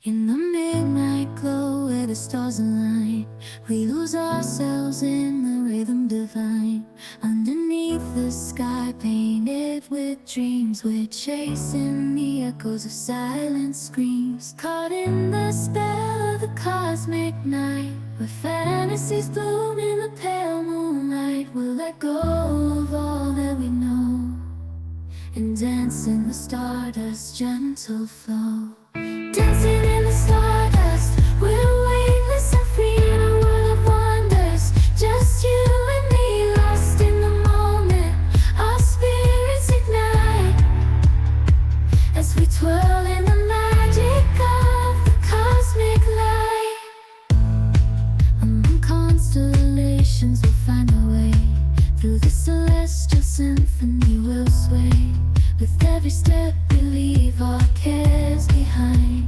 In the midnight glow where the stars align, we lose ourselves in the rhythm divine. Underneath the sky painted with dreams, we're chasing the echoes of silent screams. Caught in the spell of the cosmic night, where fantasies bloom in the pale moonlight. We'll let go of all that we know and dance in the stardust's gentle flow. Dancing in the stardust, we're weightless and free in a world of wonders. Just you and me, lost in the moment. Our spirits ignite as we twirl in the magic of the cosmic light. Among constellations, we'll find our way. Through the celestial symphony, we'll sway. With every step, we leave our cares behind.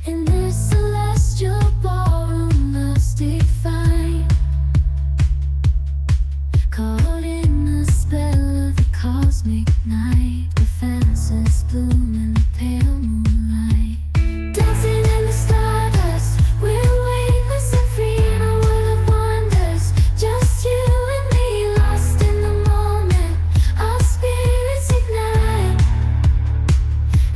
In this celestial ballroom, love's defined. Caught in the spell of the cosmic night, where fantasies bloom in the pale moonlight. Dancing in the stardust, we're weightless and free in a world of wonders. Just you and me, lost in the moment. Our spirits ignite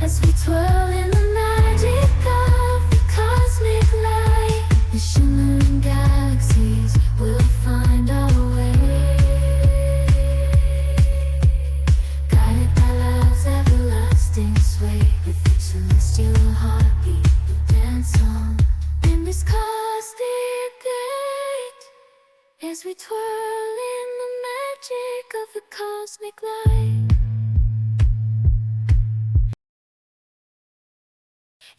as we twirl in the magic of the cosmic light. The shimmering galaxies will find our way, guided by love's everlasting sway. With each celestial heartbeat, we dance on in this cosmic gate, as we twirl in the magic of the cosmic light.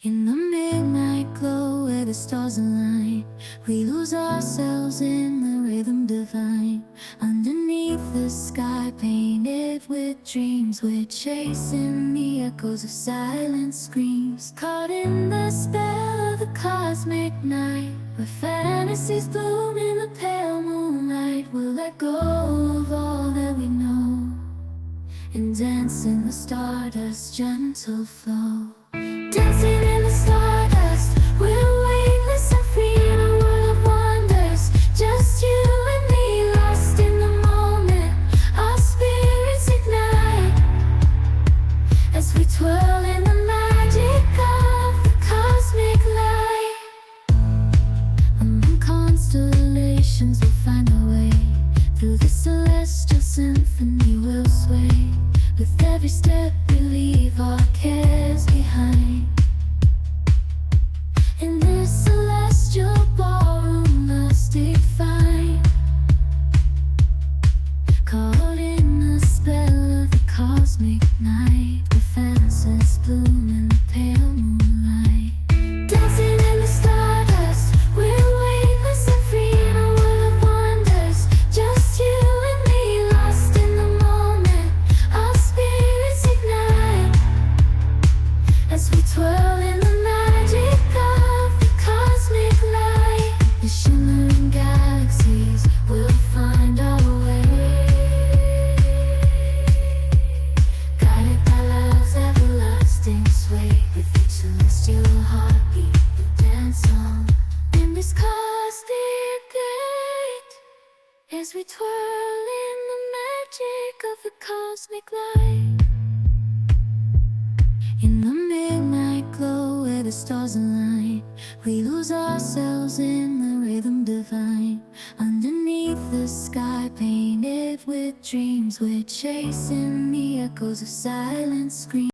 In the midnight glow where the stars align, we lose ourselves in the rhythm divine. Underneath the sky painted with dreams, we're chasing the echoes of silent screams. Caught in the spell of the cosmic night, where fantasies bloom in the pale moonlight. We'll let go of all that we know and dance in the stardust's gentle flow. Dancing in the stardust, we're weightless and free in a world of wonders. Just you and me, lost in the moment. Our spirits ignite as we twirl in the magic of the cosmic light. Among constellations, we'll find our way. Through the celestial symphony, we'll sway. With every step, we leave our cares behind. In this celestial ballroom, love's defined. Caught in the spell of the cosmic night, where fantasies bloom in the pale moonlight. Dancing in the stardust, we're weightless and free in a world of wonders. Just you and me, lost in the moment. Our spirits ignite as we twirl in the magic of the cosmic light. The shimmering galaxies will find our way, guided by love's everlasting sway. With each celestial heartbeat, we dance on in this cosmic gate, as we twirl in the magic of the cosmic light. In the midnight glow where the stars align, we lose ourselves in the rhythm divine. Underneath the sky painted with dreams, we're chasing the echoes of silent screams.